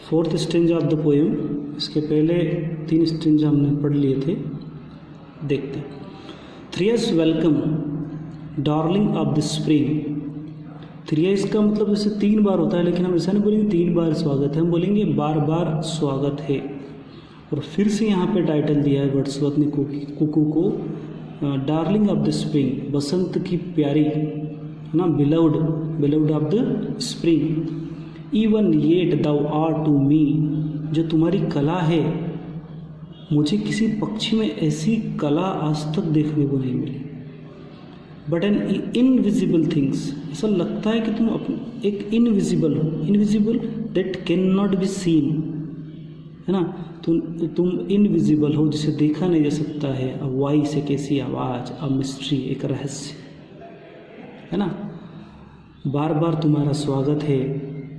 Fourth stanza of the poem. इसके पहले 3 stanza हमने पढ़ लिए थे, देखते हैं। Thrice welcome darling of the spring. Thrice का मतलब जैसे 3 बार होता है, लेकिन हम ऐसा नहीं बोलेंगे 3 बार स्वागत है, हम बोलेंगे बार बार स्वागत है। और फिर से यहाँ पे टाइटल दिया है वर्ड्सवर्थ ने कुकू को, डार्लिंग ऑफ द स्प्रिंग, बसंत की प्यारी, है ना, beloved of the spring. Even yet thou art to me, जो तुम्हारी कला है, मुझे किसी पक्षी में ऐसी कला आज तक देखने को नहीं मिली। बट एन इनविजिबल थिंग्स, ऐसा लगता है कि तुम एक इनविजिबल हो, invisible that can not be seen, है ना, तुम इनविजिबल हो, जिसे देखा नहीं जा सकता है। अ वॉइस, एक ऐसी आवाज़, अ मिस्ट्री, एक रहस्य, है ना। बार बार तुम्हारा स्वागत है,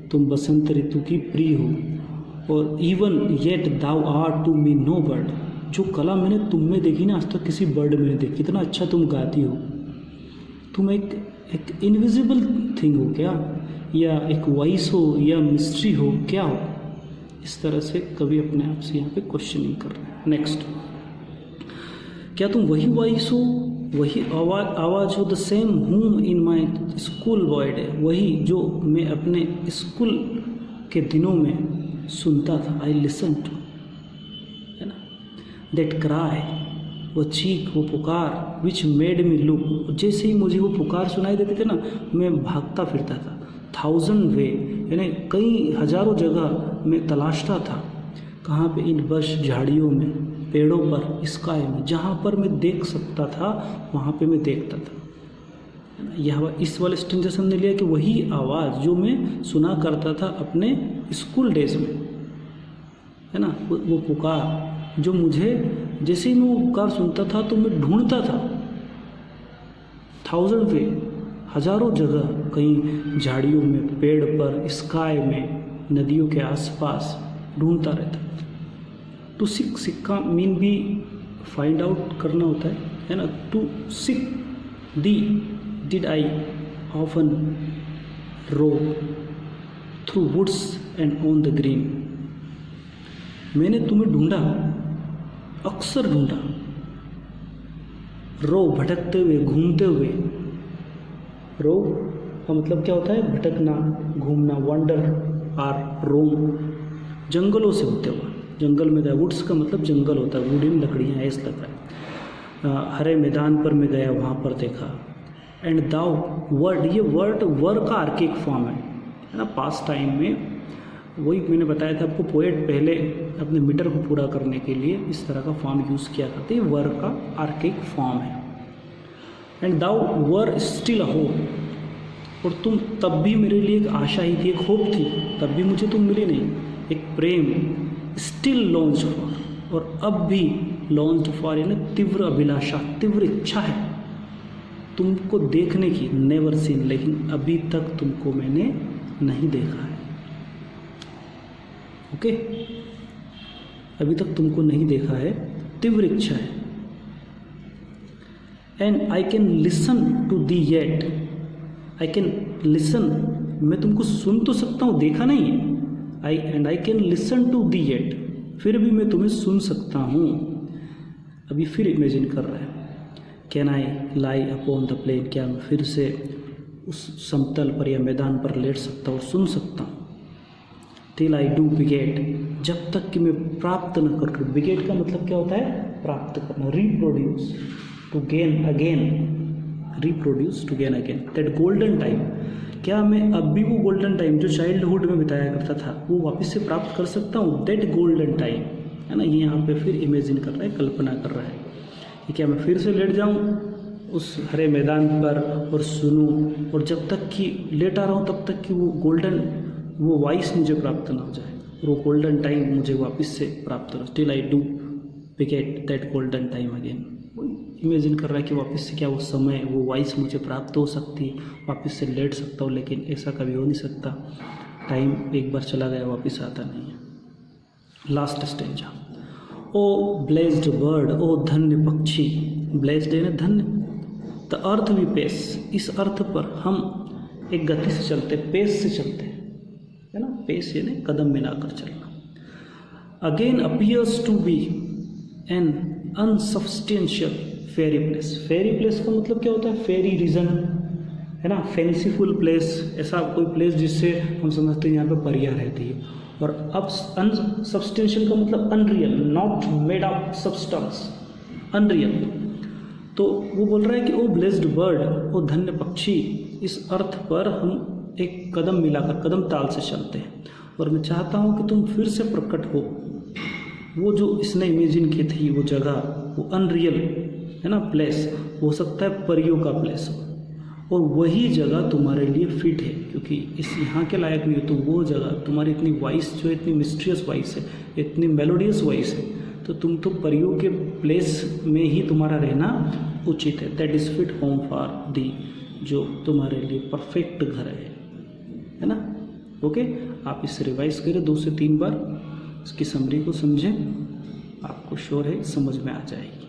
तुम बसंत ऋतु की प्रिय हो। और even yet thou art to me no bird, जो कला मैंने तुम में देखी ना, आज तक किसी बर्ड में नहीं देखी। कितना अच्छा तुम गाती हो, तुम एक इनविजिबल थिंग हो क्या, या एक वॉइस हो, या मिस्ट्री हो, क्या हो। इस तरह से कवि अपने आप से यहाँ पे क्वेश्चनिंग कर रहे हैं। नेक्स्ट, क्या तुम वही वॉइस हो, वही आवाज़ हो, the same whom in my school boy day, वही जो मैं अपने स्कूल के दिनों में सुनता था। आई लिसन टू, है ना, दैट क्राई, वो चीख, वो पुकार, विच मेड मी लुक, जैसे ही मुझे वो पुकार सुनाई देते थे ना, मैं भागता फिरता था। 1000 वे, यानी कई हजारों जगह मैं तलाशता था। कहाँ पे, इन बश, झाड़ियों में, पेड़ों पर, स्काई में, जहाँ पर मैं देख सकता था वहाँ पे मैं देखता था। यह इस वाले स्टेंजा से हमने लिया कि वही आवाज़ जो मैं सुना करता था अपने स्कूल डेज में, है ना, वो पुकार जो मुझे, जैसे ही मैं वो पुकार सुनता था तो मैं ढूंढता था। 1000 वे, हजारों जगह, कहीं झाड़ियों में, पेड़ पर, स्काई में, नदियों के आसपास ढूंढता रहता। टू सिक का मीन भी फाइंड आउट करना होता है ना। To seek did I often rove through woods and on the green. मैंने तुम्हें ढूंढा, अक्सर ढूंढा। रो, भटकते हुए, घूमते हुए। रो का मतलब क्या होता है, भटकना, घूमना, वंडर आर रोम, जंगलों से होते हुए, जंगल में गया। वुड्स का मतलब जंगल होता है, वुडन लकड़ियाँ, ऐसा लग रहा है। हरे मैदान पर मैं गया, वहाँ पर देखा। एंड दाउ वर्ड, ये वर्ड का आर्किक फॉर्म है ना। पास्ट टाइम में वही मैंने बताया था आपको, पोएट पहले अपने मीटर को पूरा करने के लिए इस तरह का फॉर्म यूज़ किया करते, ये वर्ड का आर्किक फॉर्म है। And thou wert still a hope, और तुम तब भी मेरे लिए एक आशा ही थी, एक होप थी, तब भी मुझे तुम मिली नहीं। एक प्रेम, स्टिल लॉन्च फॉर, और अब भी लॉन्च फॉर, यानी तीव्र अभिलाषा, तीव्र इच्छा है तुमको देखने की। नेवर सीन, लेकिन अभी तक तुमको मैंने नहीं देखा है। ओके, अभी तक तुमको नहीं देखा है, तीव्र इच्छा है। And I can listen to thee yet, I can listen, मैं तुमको सुन तो सकता हूँ, देखा नहीं है। I can listen to thee yet, फिर भी मैं तुम्हें सुन सकता हूँ। अभी फिर इमेजिन कर रहा है। Can I lie upon the plain, क्या मैं फिर से उस समतल पर या मैदान पर लेट सकता हूँ, सुन सकता हूँ। टिल आई डू बिगेट, जब तक कि मैं प्राप्त न कर लूँ। बिगेट का मतलब क्या होता है, प्राप्त करना। Reproduce, to gain again, reproduce, to gain again. That golden time, क्या मैं अब भी वो गोल्डन टाइम जो चाइल्डहुड में बिताया करता था वो वापस से प्राप्त कर सकता हूँ। दैट गोल्डन टाइम, है ना, ये यहाँ पे फिर इमेजिन कर रहा है, कल्पना कर रहा है कि क्या मैं फिर से लेट जाऊँ उस हरे मैदान पर और सुनूँ, और जब तक कि लेट आ रहा हूँ तब तक कि वो गोल्डन, वो वॉइस मुझे प्राप्त ना हो जाए, और वो गोल्डन टाइम मुझे वापस से प्राप्त हो। Till I do बिगेट that golden time again. Imagine कर रहा है कि वापस से क्या वो समय, वो वॉइस मुझे प्राप्त हो सकती, वापस से लेट सकता हूँ, लेकिन ऐसा कभी हो नहीं सकता। टाइम एक बार चला गया वापस आता नहीं है। लास्ट स्टेंजा, ओ ब्लेस्ड बर्ड, ओ धन्य पक्षी, ब्लेस्ड है ना धन्य। द अर्थ वी पेस, इस अर्थ पर हम एक गति से चलते, पेस से चलते, है ना, पेस यानी कदम मिलाकर चलना। Again appears to be an unsubstantial faery place. Faery place का मतलब क्या होता है? फेरी रीजन, है ना, फैंसीफुल प्लेस, ऐसा कोई प्लेस जिससे हम समझते हैं यहाँ पे परियां रहती है। और अब अनसब्सटेंशियल का मतलब unreal, not made of substance, unreal. तो वो बोल रहा है कि ओ ब्लेस्ड बर्ड, ओ धन्य पक्षी, इस अर्थ पर हम एक कदम मिलाकर, कदम ताल से चलते हैं। और मैं चाहता हूँ कि तुम फिर से प्रकट हो। वो जो इसने इमेजिन की थी वो जगह, वो अनरियल, है ना, प्लेस, हो सकता है परियों का प्लेस हो, और वही जगह तुम्हारे लिए फिट है, क्योंकि इस यहाँ के लायक नहीं हो। तो वो जगह तुम्हारी इतनी वॉइस जो इतनी मिस्ट्रियस वॉइस है, इतनी मेलोडियस वॉइस है, तो तुम तो परियों के प्लेस में ही तुम्हारा रहना उचित है। That is fit home for the, जो तुम्हारे लिए परफेक्ट घर है ना। ओके, आप इसे रिवाइज करें 2 से 3 बार, इसकी समरी को समझें, आपको श्योर है समझ में आ जाएगी।